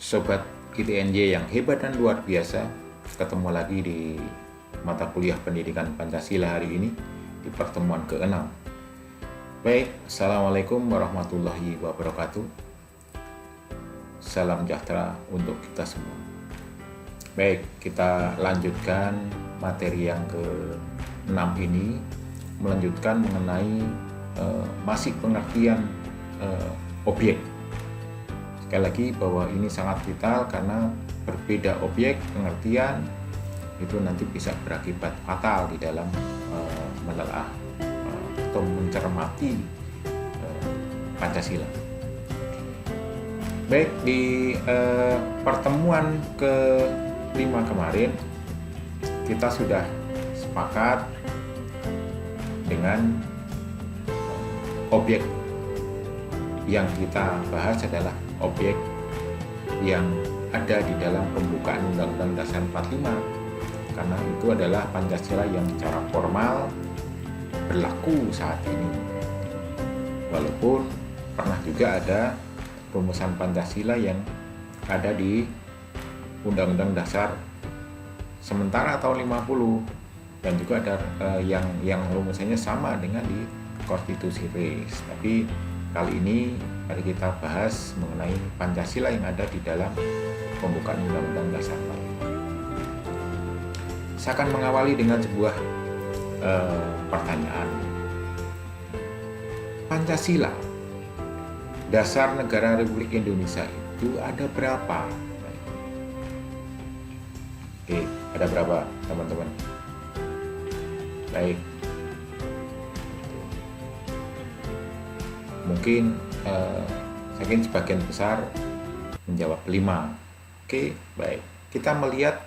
Sobat ITNJ yang hebat dan luar biasa, ketemu lagi di mata kuliah pendidikan Pancasila hari ini di pertemuan ke-6. Baik, Assalamualaikum warahmatullahi wabarakatuh. Salam sejahtera untuk kita semua. Baik, kita lanjutkan materi yang ke-6 ini, melanjutkan mengenai masih pengertian objek. Sekali lagi bahwa ini sangat vital karena berbeda objek, pengertian itu nanti bisa berakibat fatal di dalam menelaah atau mencermati Pancasila. Baik, di pertemuan ke-5 kemarin kita sudah sepakat dengan objek yang kita bahas adalah objek yang ada di dalam pembukaan Undang-Undang Dasar 45, karena itu adalah Pancasila yang secara formal berlaku saat ini. Walaupun pernah juga ada rumusan Pancasila yang ada di Undang-Undang Dasar sementara tahun 50, dan juga ada yang rumusannya sama dengan di Konstitusi RIS. Tapi kali ini mari kita bahas mengenai Pancasila yang ada di dalam pembukaan Undang-Undang Dasar 45. Saya akan mengawali dengan sebuah pertanyaan. Pancasila, dasar negara Republik Indonesia itu ada berapa? Oke, ada berapa teman-teman? Baik. Mungkin sebagian besar menjawab 5. Oke, baik. Kita melihat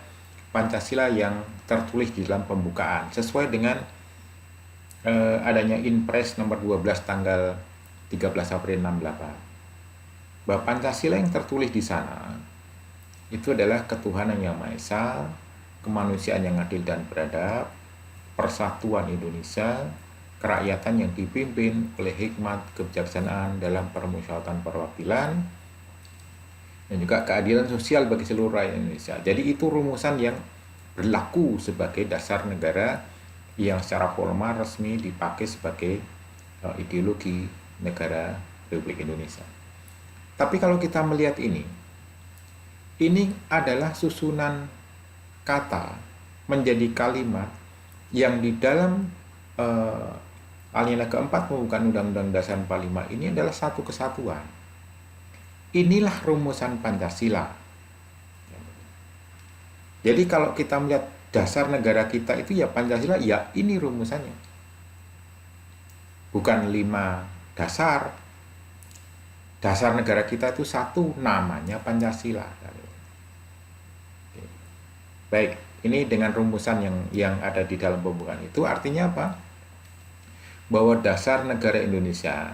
Pancasila yang tertulis di dalam pembukaan sesuai dengan adanya Inpres nomor 12 tanggal 13 April 68. Bahwa Pancasila yang tertulis di sana itu adalah ketuhanan yang Maha Esa, kemanusiaan yang adil dan beradab, persatuan Indonesia, kerakyatan yang dipimpin oleh hikmat kebijaksanaan dalam permusyawaratan perwakilan, dan juga keadilan sosial bagi seluruh rakyat Indonesia. Jadi itu rumusan yang berlaku sebagai dasar negara yang secara formal resmi dipakai sebagai ideologi negara Republik Indonesia. Tapi kalau kita melihat ini adalah susunan kata menjadi kalimat yang di dalam alinea keempat pembukaan Undang-Undang Dasar 45 ini adalah satu kesatuan. Inilah rumusan Pancasila. Jadi kalau kita melihat dasar negara kita itu ya Pancasila, ya ini rumusannya. Bukan 5 dasar. Dasar negara kita itu satu, namanya Pancasila. Baik, ini dengan rumusan yang ada di dalam pembukaan itu artinya apa? Bahwa dasar negara Indonesia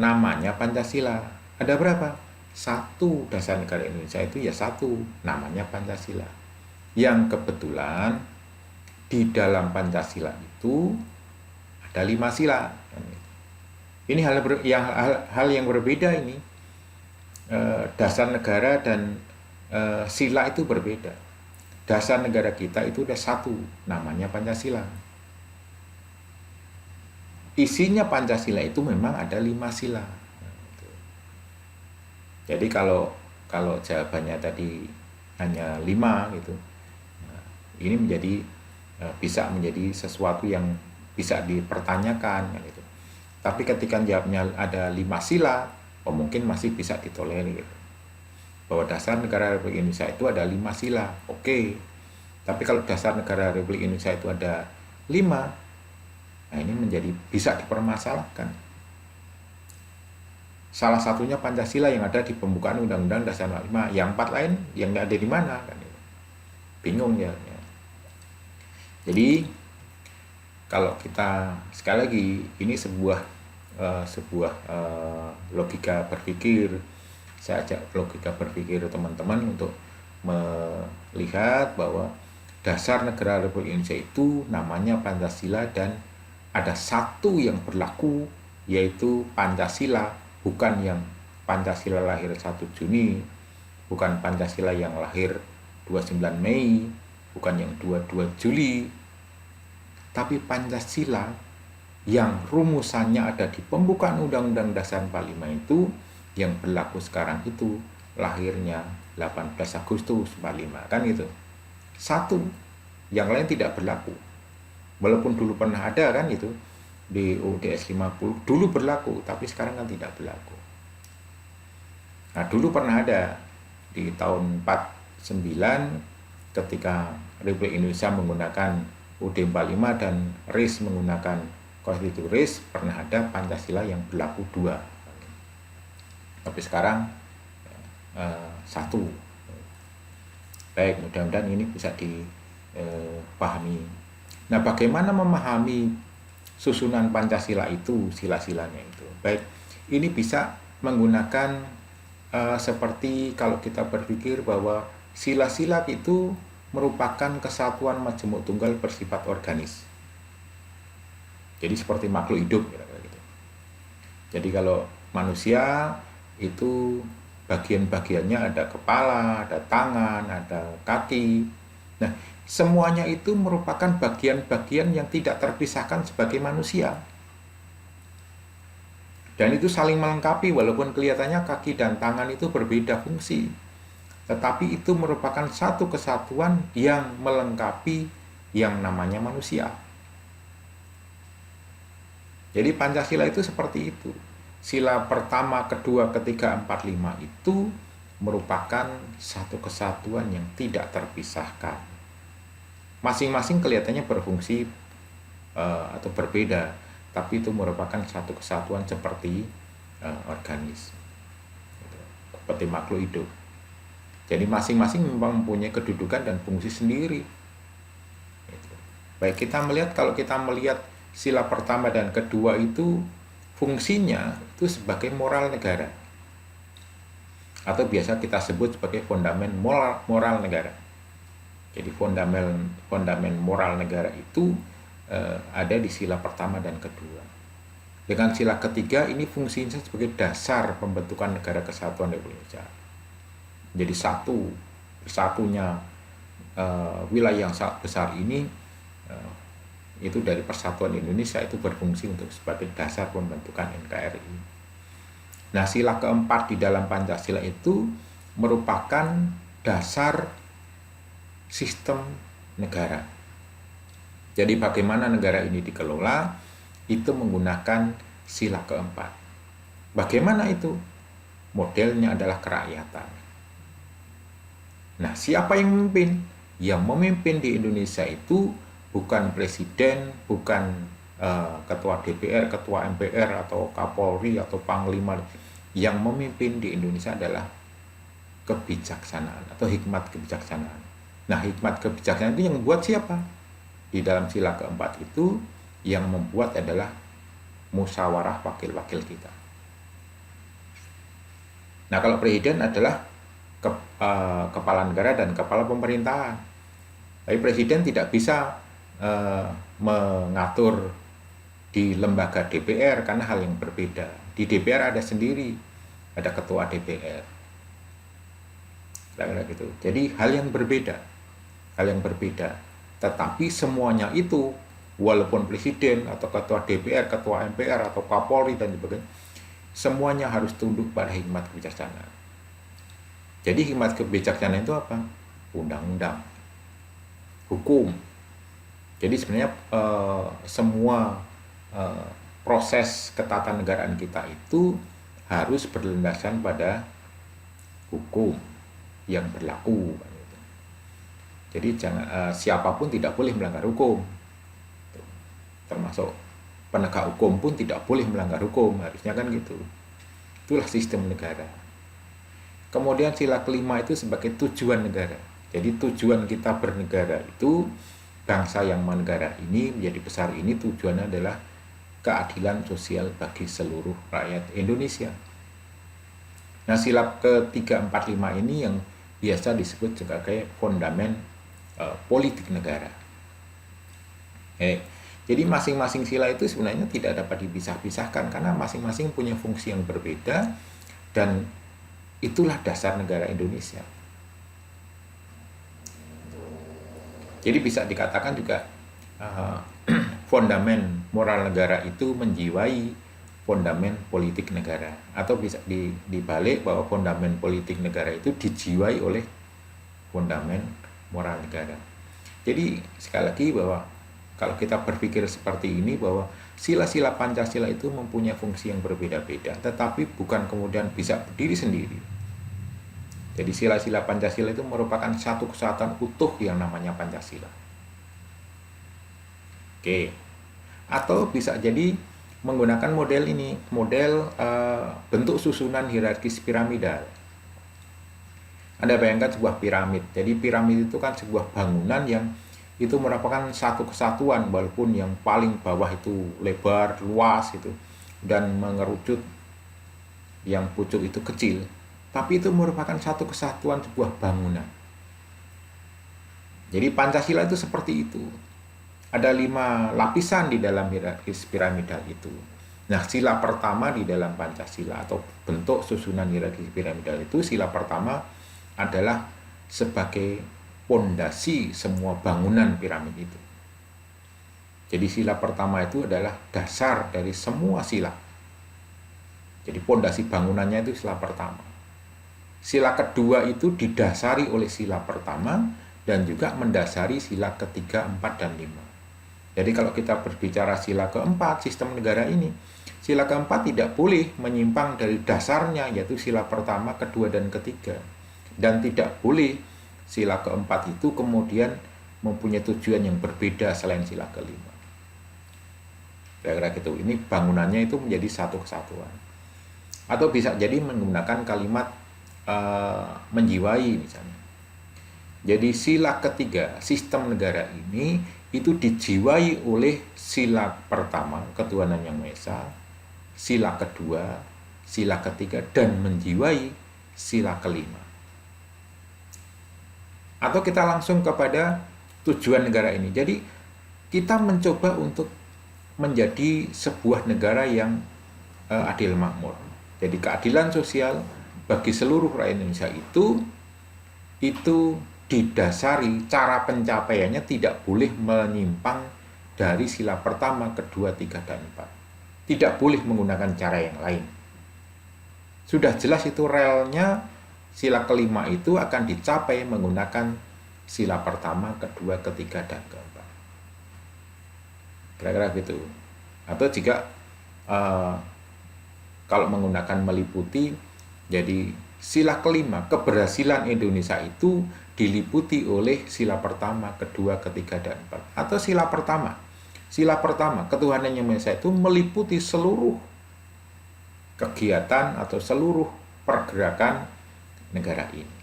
namanya Pancasila. Ada berapa? Satu, dasar negara Indonesia itu ya satu, namanya Pancasila. Yang kebetulan di dalam Pancasila itu ada 5 sila. Ini hal yang berbeda ini. Dasar negara dan sila itu berbeda. Dasar negara kita itu ada satu, namanya Pancasila. Isinya Pancasila itu memang ada 5 sila. Jadi kalau jawabannya tadi hanya 5 gitu, ini bisa menjadi sesuatu yang bisa dipertanyakan gitu. Tapi ketika jawabnya ada 5 sila, mungkin masih bisa ditolerir. Bahwa dasar negara Republik Indonesia itu ada 5 sila, oke. Tapi kalau dasar negara Republik Indonesia itu ada 5, nah ini bisa dipermasalahkan. Salah satunya Pancasila yang ada di pembukaan Undang-Undang Dasar 45, yang 4 lain yang ada di mana kan? Bingung ya. Jadi kalau kita sekali lagi ini sebuah logika berpikir. Saya ajak logika berpikir teman-teman untuk melihat bahwa dasar negara Republik Indonesia itu namanya Pancasila dan ada satu yang berlaku, yaitu Pancasila, bukan yang Pancasila lahir 1 Juni bukan Pancasila yang lahir 29 Mei, bukan yang 22 Juli, tapi Pancasila yang rumusannya ada di pembukaan Undang-Undang Dasar 45 itu, yang berlaku sekarang itu lahirnya 18 Agustus 45, kan itu. Satu, yang lain tidak berlaku. Walaupun dulu pernah ada kan itu di UUDS 50, dulu berlaku, tapi sekarang kan tidak berlaku. Nah, dulu pernah ada di tahun 49 ketika Republik Indonesia menggunakan UUD 45 dan RIS menggunakan Konstitusi RIS, pernah ada Pancasila yang berlaku dua. Tapi sekarang satu. Baik, mudah-mudahan ini bisa dipahami. Nah, bagaimana memahami susunan Pancasila itu, sila-silanya itu? Baik, ini bisa menggunakan seperti kalau kita berpikir bahwa sila-sila itu merupakan kesatuan majemuk tunggal bersifat organis. Jadi seperti makhluk hidup, kira-kira gitu. Jadi kalau manusia itu bagian-bagiannya ada kepala, ada tangan, ada kaki. Nah, semuanya itu merupakan bagian-bagian yang tidak terpisahkan sebagai manusia. Dan itu saling melengkapi walaupun kelihatannya kaki dan tangan itu berbeda fungsi. Tetapi itu merupakan satu kesatuan yang melengkapi yang namanya manusia. Jadi Pancasila itu seperti itu. Sila pertama, kedua, ketiga, empat, lima itu merupakan satu kesatuan yang tidak terpisahkan. Masing-masing kelihatannya berfungsi atau berbeda, tapi itu merupakan satu kesatuan seperti organis, seperti makhluk hidup. Jadi masing-masing memang mempunyai kedudukan dan fungsi sendiri. Baik, kita melihat, kalau kita melihat sila pertama dan kedua itu fungsinya itu sebagai moral negara, atau biasa kita sebut sebagai fondamen moral negara. Jadi fondamen moral negara itu ada di sila pertama dan kedua. Dengan sila ketiga ini fungsinya sebagai dasar pembentukan negara kesatuan Republik Indonesia. Jadi bersatunya wilayah yang sangat besar ini itu dari persatuan Indonesia itu berfungsi untuk sebagai dasar pembentukan NKRI. Nah, sila keempat di dalam Pancasila itu merupakan dasar sistem negara. Jadi bagaimana negara ini dikelola itu menggunakan sila keempat. Bagaimana itu? Modelnya adalah kerakyatan. Nah, siapa yang memimpin? Yang memimpin di Indonesia itu bukan presiden, bukan ketua DPR, ketua MPR, atau Kapolri, atau Panglima. Yang memimpin di Indonesia adalah kebijaksanaan atau hikmat kebijaksanaan. Nah, hikmat kebijaksanaan itu yang membuat siapa? Di dalam sila keempat itu yang membuat adalah musyawarah wakil-wakil kita. Nah, kalau presiden adalah kepala negara dan kepala pemerintahan. Tapi presiden tidak bisa mengatur di lembaga DPR karena hal yang berbeda. Di DPR ada sendiri, ada ketua DPR. Gitu. Jadi hal yang berbeda. Tetapi semuanya itu, walaupun presiden atau ketua DPR, ketua MPR atau Kapolri dan sebagainya, semuanya harus tunduk pada hikmat kebijaksanaan. Jadi hikmat kebijaksanaan itu apa? Undang-undang, hukum. Jadi sebenarnya semua proses ketatanegaraan kita itu harus berlandaskan pada hukum yang berlaku. Jadi siapapun tidak boleh melanggar hukum, termasuk penegak hukum pun tidak boleh melanggar hukum, harusnya kan gitu. Itulah sistem negara. Kemudian sila kelima itu sebagai tujuan negara. Jadi tujuan kita bernegara itu, bangsa yang menegara ini menjadi besar ini tujuannya adalah keadilan sosial bagi seluruh rakyat Indonesia. Nah, sila ke-3, 4, 5 ini yang biasa disebut sebagai fondamen politik negara. Jadi masing-masing sila itu sebenarnya tidak dapat dipisah-pisahkan karena masing-masing punya fungsi yang berbeda, dan Itulah dasar negara Indonesia. Jadi bisa dikatakan juga fondamen moral negara itu menjiwai fondamen politik negara, atau bisa dibalik bahwa fondamen politik negara itu dijiwai oleh fondamen moral negara. Jadi sekali lagi bahwa kalau kita berpikir seperti ini, bahwa sila-sila Pancasila itu mempunyai fungsi yang berbeda-beda, tetapi bukan kemudian bisa berdiri sendiri. Jadi sila-sila Pancasila itu merupakan satu kesatuan utuh yang namanya Pancasila. Oke. Atau bisa jadi menggunakan model ini, model bentuk susunan hierarkis piramidal. Anda bayangkan sebuah piramid. Jadi piramid itu kan sebuah bangunan yang itu merupakan satu kesatuan, walaupun yang paling bawah itu lebar, luas itu, dan mengerucut yang pucuk itu kecil. Tapi itu merupakan satu kesatuan sebuah bangunan. Jadi Pancasila itu seperti itu. Ada 5 lapisan di dalam hierarkis piramidal itu. Nah, sila pertama di dalam Pancasila atau bentuk susunan hierarkis piramidal itu, sila pertama adalah sebagai pondasi semua bangunan piramid itu. Jadi sila pertama itu adalah dasar dari semua sila. Jadi pondasi bangunannya itu sila pertama. Sila kedua itu didasari oleh sila pertama dan juga mendasari sila ketiga, 4, dan 5. Jadi kalau kita berbicara sila keempat sistem negara ini, sila keempat tidak boleh menyimpang dari dasarnya, yaitu sila pertama, kedua, dan ketiga. Dan tidak boleh sila keempat itu kemudian mempunyai tujuan yang berbeda selain sila kelima. Kira-kira gitu. Ini bangunannya itu menjadi satu kesatuan. Atau bisa jadi menggunakan kalimat menjiwai misalnya. Jadi sila ketiga sistem negara ini itu dijiwai oleh sila pertama ketuhanan yang Maha Esa, sila kedua, sila ketiga, dan menjiwai sila kelima. Atau kita langsung kepada tujuan negara ini. Jadi kita mencoba untuk menjadi sebuah negara yang adil makmur. Jadi keadilan sosial bagi seluruh rakyat Indonesia itu didasari cara pencapaiannya tidak boleh menyimpang dari sila pertama, kedua, 3, dan 4. Tidak boleh menggunakan cara yang lain. Sudah jelas itu relnya sila kelima itu akan dicapai menggunakan sila pertama, kedua, ketiga, dan keempat. Kira-kira gitu. Atau jika kalau menggunakan meliputi, jadi sila kelima keberhasilan Indonesia itu diliputi oleh sila pertama, kedua, ketiga, dan 4. Atau sila pertama ketuhanan yang Maha Esa itu meliputi seluruh kegiatan atau seluruh pergerakan negara ini.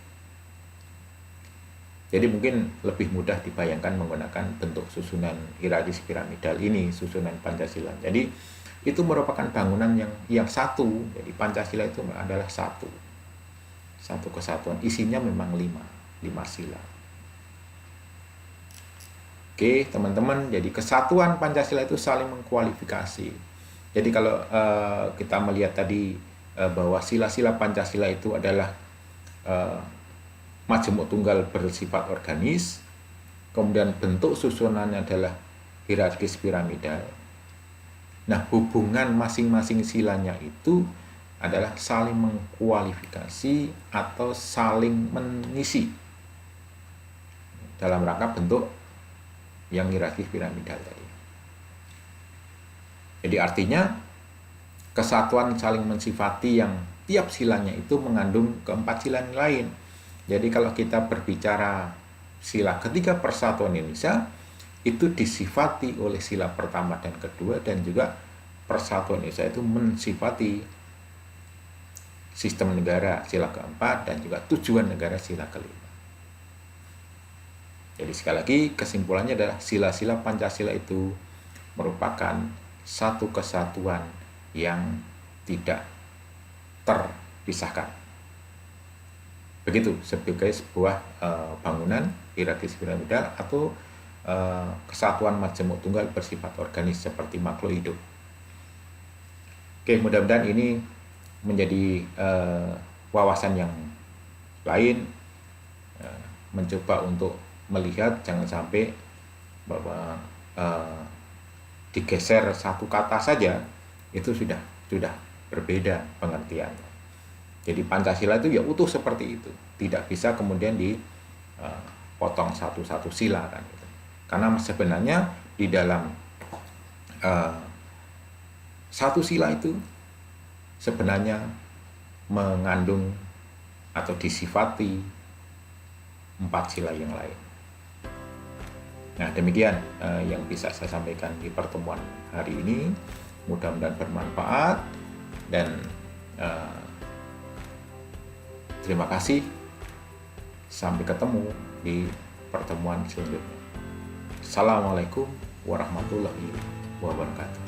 Jadi mungkin lebih mudah dibayangkan menggunakan bentuk susunan hierarkis piramidal ini, susunan Pancasila. Jadi itu merupakan bangunan yang satu. Jadi Pancasila itu adalah satu kesatuan. Isinya memang 5 sila. Oke teman-teman, jadi kesatuan Pancasila itu saling mengkualifikasi. Jadi kalau kita melihat tadi bahwa sila-sila Pancasila itu adalah majemuk tunggal bersifat organis, kemudian bentuk susunannya adalah hierarkis piramidal. Nah, hubungan masing-masing silanya itu adalah saling mengkualifikasi atau saling mengisi dalam rangka bentuk yang hierarkis piramidal tadi. Jadi artinya kesatuan saling mensifati yang tiap silanya itu mengandung keempat sila yang lain. Jadi kalau kita berbicara sila ketiga persatuan Indonesia, itu disifati oleh sila pertama dan kedua, dan juga persatuan Indonesia itu mensifati sistem negara sila keempat dan juga tujuan negara sila kelima. Jadi sekali lagi kesimpulannya adalah sila-sila Pancasila itu merupakan satu kesatuan yang tidak terpisahkan. Begitu sebagai sebuah bangunan hierarkis piramidal atau kesatuan majemuk tunggal bersifat organis seperti makhluk hidup. Oke, mudah-mudahan ini menjadi wawasan yang lain, mencoba untuk melihat jangan sampai bahwa digeser satu kata saja itu sudah berbeda pengertiannya. Jadi Pancasila itu ya utuh seperti itu, tidak bisa kemudian dipotong satu-satu sila kan gitu. Karena sebenarnya di dalam satu sila itu sebenarnya mengandung atau disifati 4 sila yang lain. Nah, demikian yang bisa saya sampaikan di pertemuan hari ini. Mudah-mudahan bermanfaat dan terima kasih. Sampai ketemu di pertemuan selanjutnya. Assalamualaikum warahmatullahi wabarakatuh.